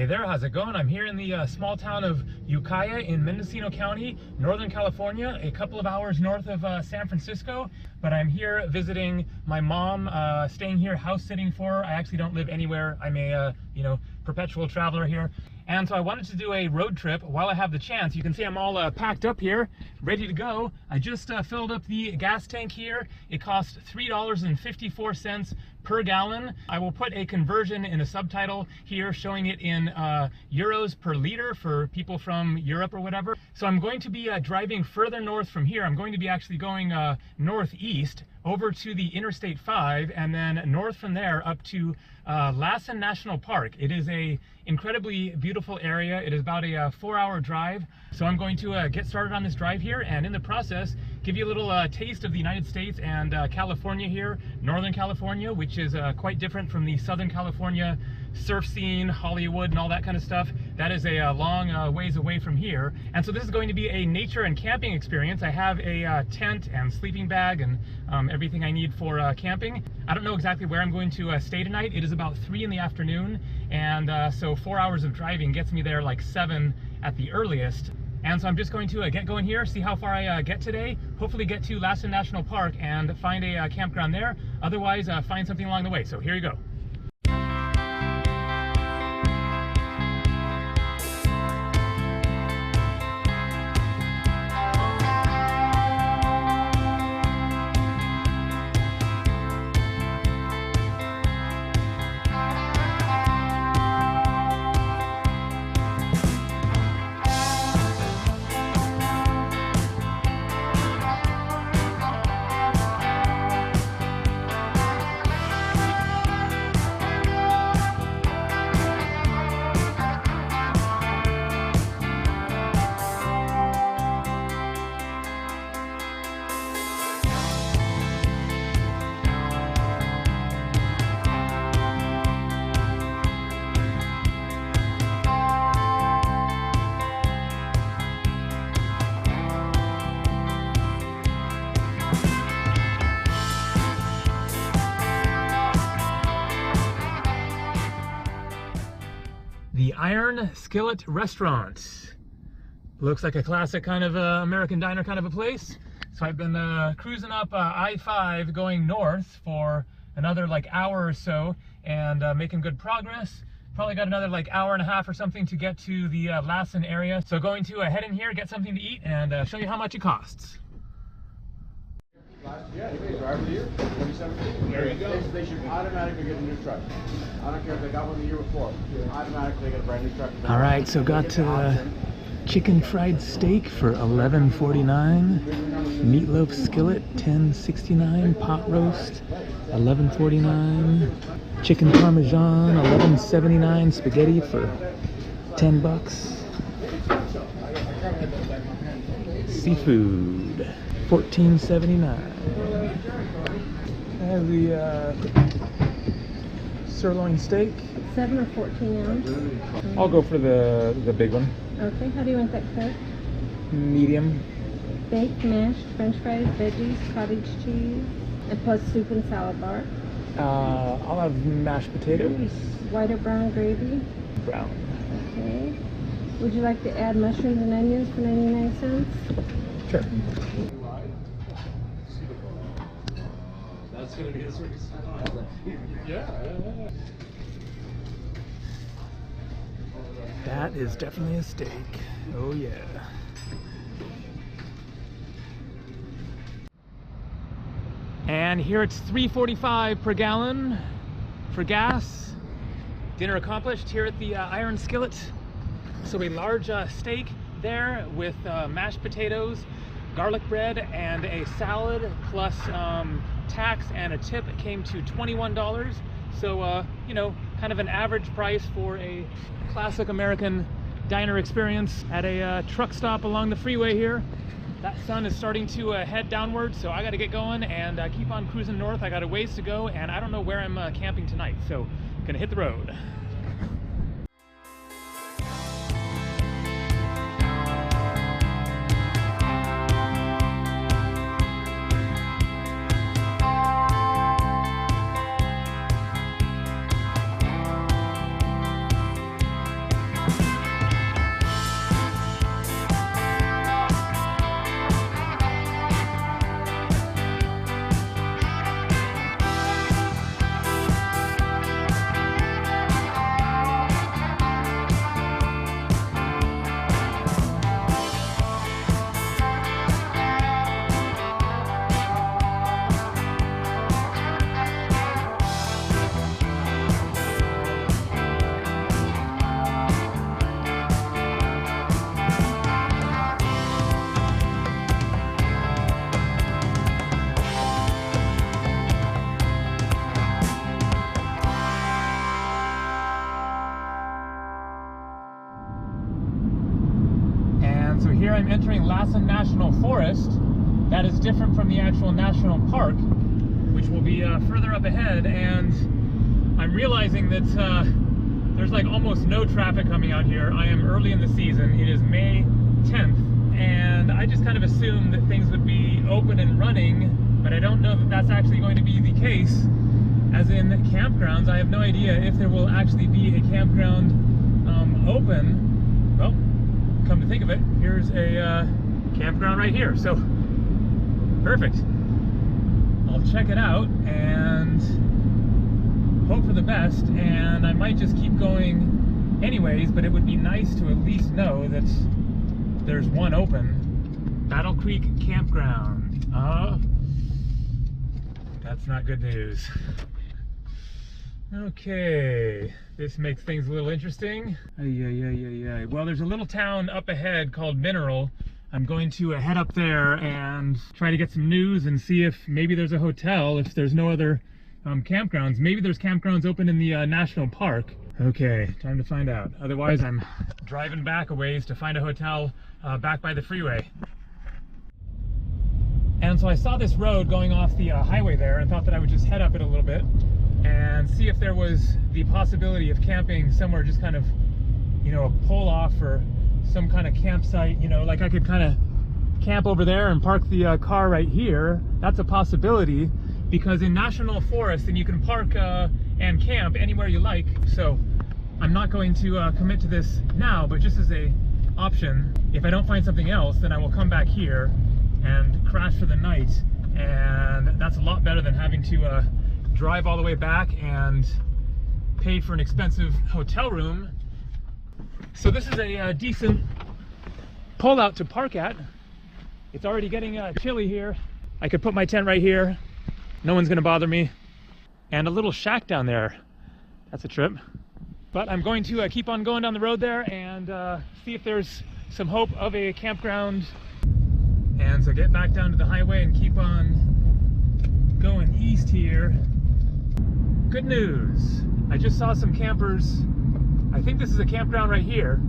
Hey there, how's it going? I'm here in the small town of Ukiah in Mendocino County, Northern California, a couple of hours north of San Francisco. But I'm here visiting my mom, staying here, house sitting for her. I actually don't live anywhere. I'm a, perpetual traveler here. And so I wanted to do a road trip while I have the chance. You can see I'm all packed up here, ready to go. I just filled up the gas tank here. It cost $3.54 per gallon. I will put a conversion in a subtitle here showing it in euros per liter for people from Europe or whatever. So I'm going to be driving further north from here. I'm going to be actually going northeast over to the Interstate 5 and then north from there up to Lassen National Park. It is a incredibly beautiful area. It is about a 4-hour drive. So I'm going to get started on this drive here, and in the process give you a little taste of the United States and California here, Northern California, which is quite different from the Southern California surf scene, Hollywood and all that kind of stuff. That is a long ways away from here. And so this is going to be a nature and camping experience. I have a tent and sleeping bag and everything I need for camping. I don't know exactly where I'm going to stay tonight. It is about 3 in the afternoon, and so 4 hours of driving gets me there like 7 at the earliest. And so I'm just going to get going here, see how far I get today, hopefully get to Lassen National Park and find a campground there. Otherwise, find something along the way. So here you go. The Iron Skillet restaurant. Looks like a classic kind of American diner kind of a place. So I've been cruising up I-5 going north for another like hour or so and making good progress. Probably got another like hour and a half or something to get to the Lassen area. So going to head in here, get something to eat, and show you how much it costs. Yeah, driver of the year, 2017. There you go. They should automatically get a new truck. I don't care if they got one the year before. Automatically get a brand new truck. All right, so got chicken fried steak for $11.49, meatloaf skillet $10.69, pot roast $11.49, chicken parmesan $11.79, spaghetti for $10, seafood $14.79. I have the sirloin steak. 7 or 14 ounce? I'll go for the big one. Okay, how do you want that cooked? Medium. Baked, mashed, french fries, veggies, cottage cheese, and plus soup and salad bar. I'll have mashed potatoes. White or brown gravy? Brown. Okay. Would you like to add mushrooms and onions for 99 cents? Sure. That's going to be a service. Yeah. That is definitely a steak. Oh yeah. And here it's $3.45 per gallon for gas. Dinner accomplished here at the Iron Skillet. So a large steak there with mashed potatoes, garlic bread, and a salad plus tax and a tip. It came to $21. So, kind of an average price for a classic American diner experience at a truck stop along the freeway here. That sun is starting to head downward, so I got to get going and keep on cruising north. I got a ways to go, and I don't know where I'm camping tonight, so gonna hit the road. camp from the actual national park, which will be further up ahead, and I'm realizing that there's like almost no traffic coming out here. I am early in the season. It is May 10th, and I just kind of assumed that things would be open and running, but I don't know that that's actually going to be the case. As in campgrounds, I have no idea if there will actually be a campground open. Well, come to think of it, here's a campground right here, so perfect. I'll check it out and hope for the best, and I might just keep going anyways, but it would be nice to at least know that there's one open. Battle Creek Campground. That's not good news. Okay, this makes things a little interesting. Well, there's a little town up ahead called Mineral. I'm going to head up there and try to get some news and see if maybe there's a hotel, if there's no other campgrounds. Maybe there's campgrounds open in the national park. Okay, time to find out. Otherwise, I'm driving back a ways to find a hotel back by the freeway. And so I saw this road going off the highway there and thought that I would just head up it a little bit and see if there was the possibility of camping somewhere, just kind of, you know, a pull off or some kind of campsite, you know, like I could kind of camp over there and park the car right here. That's a possibility, because in national forest, then you can park and camp anywhere you like. So I'm not going to commit to this now, but just as a option, if I don't find something else, then I will come back here and crash for the night, and that's a lot better than having to drive all the way back and pay for an expensive hotel room. So this is a decent pull out to park at. It's already getting chilly here. I could put my tent right here. No one's gonna bother me. And a little shack down there. That's a trip. But I'm going to keep on going down the road there and see if there's some hope of a campground. And so get back down to the highway and keep on going east here. Good news. I just saw some campers. I think this is a campground right here.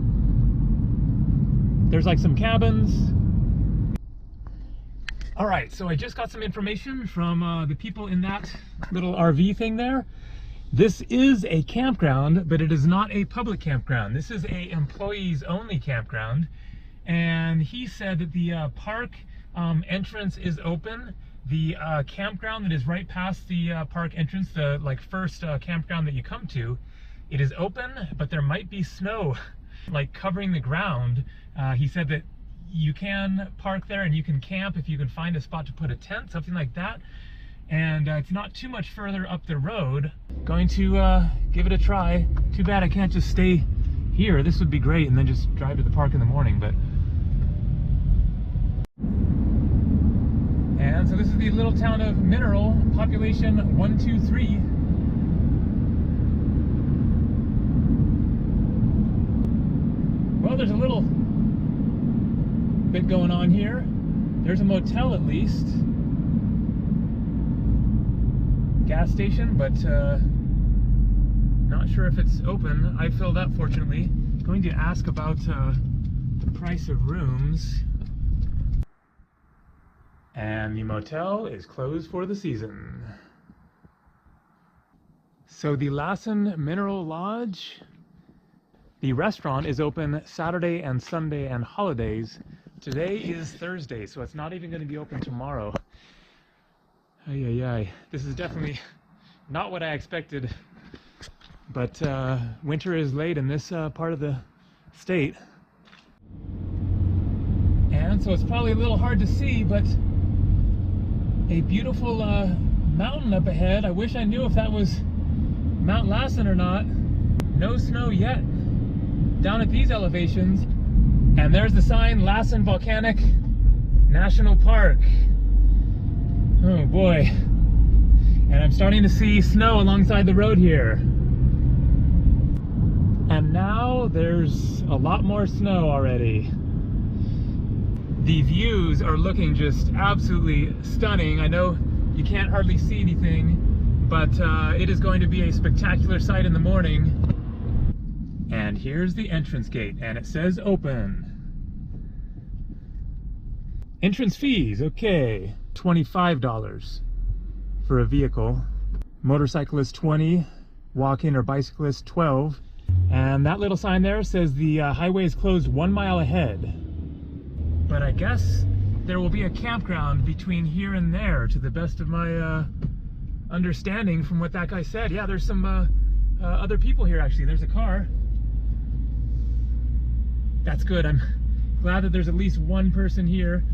There's like some cabins. All right, so I just got some information from the people in that little RV thing there. This is a campground, but it is not a public campground. This is a employees only campground. And he said that the park entrance is open. The campground that is right past the park entrance, the first campground that you come to, it is open, but there might be snow like covering the ground. He said that you can park there and you can camp if you can find a spot to put a tent, something like that. And it's not too much further up the road. Going to give it a try. Too bad I can't just stay here. This would be great, and then just drive to the park in the morning, but. And so this is the little town of Mineral, population 123. Well, there's a little bit going on here. There's a motel at least. Gas station, but not sure if it's open. I filled up, fortunately. Going to ask about the price of rooms. And the motel is closed for the season. So the Lassen Mineral Lodge, the restaurant is open Saturday and Sunday and holidays. Today is Thursday, so it's not even going to be open tomorrow. This is definitely not what I expected, but winter is late in this part of the state. And so it's probably a little hard to see, but a beautiful mountain up ahead. I wish I knew if that was Mount Lassen or not. No snow yet down at these elevations. And there's the sign, Lassen Volcanic National Park. Oh boy. And I'm starting to see snow alongside the road here. And now there's a lot more snow already. The views are looking just absolutely stunning. I know you can't hardly see anything, but it is going to be a spectacular sight in the morning. And here's the entrance gate, and it says open. Entrance fees, okay. $25 for a vehicle. Motorcyclist 20, walk-in or bicyclist 12. And that little sign there says the highway is closed 1 mile ahead. But I guess there will be a campground between here and there, to the best of my understanding from what that guy said. Yeah, there's some other people here actually. There's a car. That's good. I'm glad that there's at least one person here.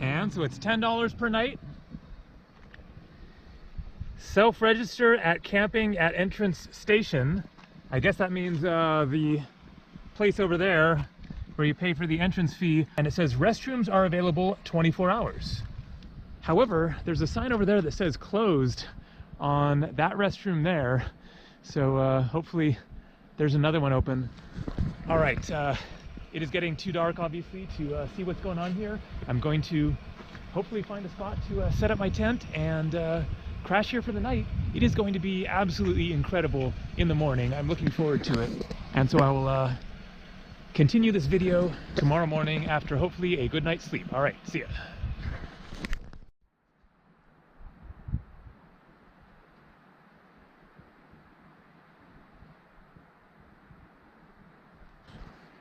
And so it's $10 per night. Self-register at camping at entrance station. I guess that means the place over there where you pay for the entrance fee, and it says restrooms are available 24 hours. However, there's a sign over there that says closed on that restroom there, so hopefully there's another one open. All right, it is getting too dark obviously to see what's going on here. I'm going to hopefully find a spot to set up my tent and crash here for the night. It is going to be absolutely incredible in the morning. I'm looking forward to it. And so I will continue this video tomorrow morning after hopefully a good night's sleep. All right, see ya.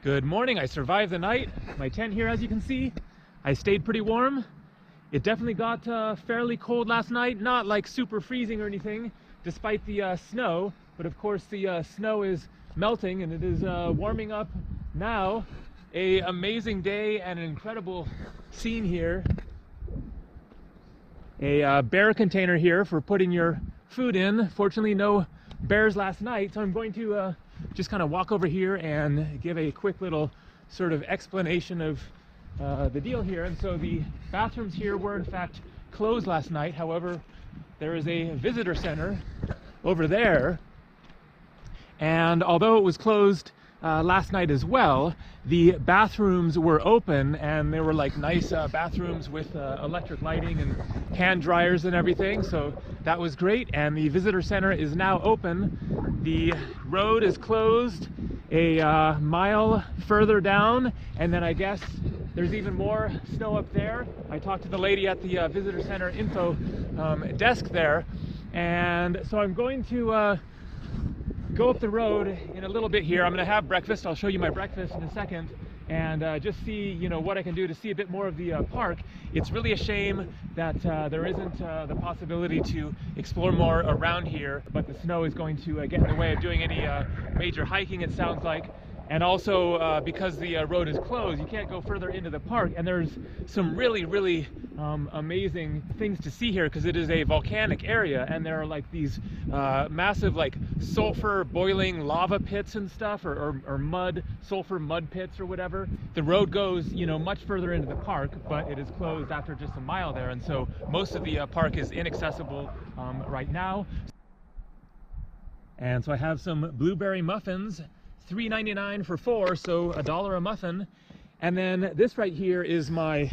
Good morning. I survived the night. My tent here, as you can see, I stayed pretty warm. It definitely got fairly cold last night, not like super freezing or anything, despite the snow, but of course the snow is melting and it is warming up now. An amazing day and an incredible scene here. A bear container here for putting your food in. Fortunately, no bears last night, so I'm going to just kind of walk over here and give a quick little sort of explanation of the deal here. And so the bathrooms here were in fact closed last night. However, there is a visitor center over there, and although it was closed last night as well, the bathrooms were open, and they were like nice bathrooms with electric lighting and hand dryers and everything, so that was great. And the visitor center is now open. The road is closed a mile further down, and then I guess there's even more snow up there. I talked to the lady at the visitor center info desk there, and so I'm going to go up the road in a little bit here. I'm going to have breakfast. I'll show you my breakfast in a second, and just see, you know, what I can do to see a bit more of the park. It's really a shame that there isn't the possibility to explore more around here, but the snow is going to get in the way of doing any major hiking, it sounds like. And also because the road is closed, you can't go further into the park, and there's some really amazing things to see here because it is a volcanic area, and there are like these massive like sulfur boiling lava pits and stuff, or mud, sulfur mud pits or whatever. The road goes, you know, much further into the park, but it is closed after just a mile there, and so most of the park is inaccessible right now. And so I have some blueberry muffins, $3.99 for 4, so $1 a muffin. And then this right here is my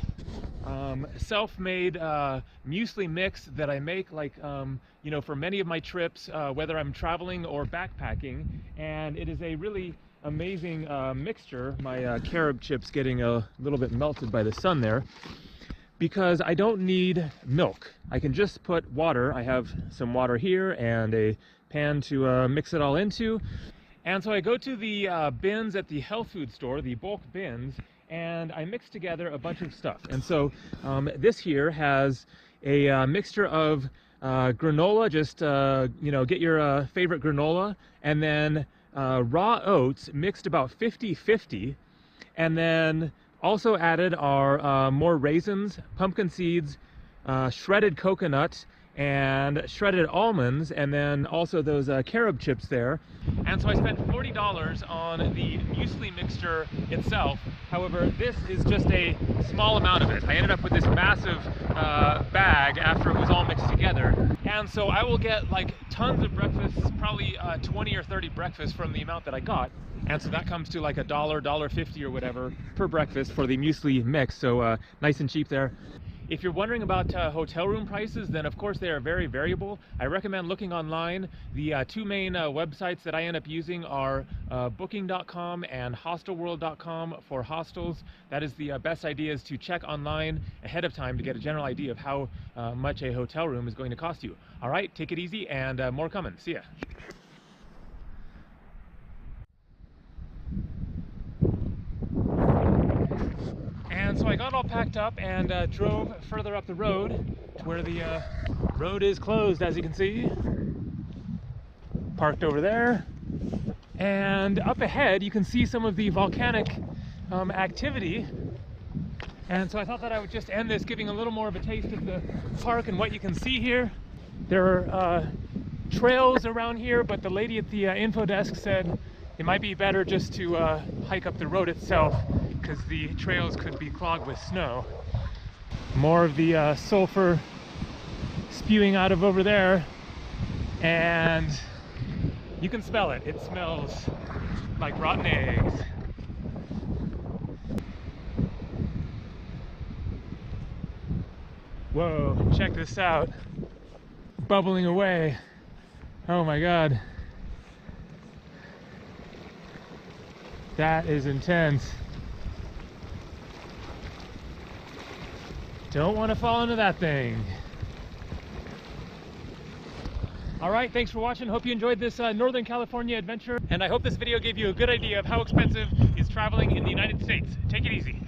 self-made muesli mix that I make, like you know, for many of my trips, whether I'm traveling or backpacking. And it is a really amazing mixture. My carob chips getting a little bit melted by the sun there, because I don't need milk. I can just put water. I have some water here and a pan to mix it all into. And so I go to the bins at the health food store, the bulk bins, and I mix together a bunch of stuff. And so this here has a mixture of granola, just you know, get your favorite granola, and then raw oats mixed about 50-50, and then also added are more raisins, pumpkin seeds, shredded coconut, and shredded almonds, and then also those carob chips there. And so I spent $40 on the muesli mixture itself. However, this is just a small amount of it. I ended up with this massive bag after it was all mixed together. And so I will get like tons of breakfasts, probably 20 or 30 breakfasts from the amount that I got. And so that comes to like $1, $1.50 or whatever per breakfast for the muesli mix. So nice and cheap there. If you're wondering about hotel room prices, then of course they are very variable. I recommend looking online. The two main websites that I end up using are booking.com and hostelworld.com for hostels. That is the best idea, is to check online ahead of time to get a general idea of how much a hotel room is going to cost you. All right, take it easy, and more coming. See ya. And so I got all packed up and drove further up the road to where the road is closed, as you can see. Parked over there. And up ahead you can see some of the volcanic activity. And so I thought that I would just end this giving a little more of a taste of the park and what you can see here. There are trails around here, but the lady at the info desk said it might be better just to hike up the road itself, because the trails could be clogged with snow. More of the sulfur spewing out of over there, and you can smell it. It smells like rotten eggs. Whoa, check this out. Bubbling away. Oh my God. That is intense. Don't want to fall into that thing. All right, thanks for watching. Hope you enjoyed this Northern California adventure, and I hope this video gave you a good idea of how expensive is traveling in the United States. Take it easy.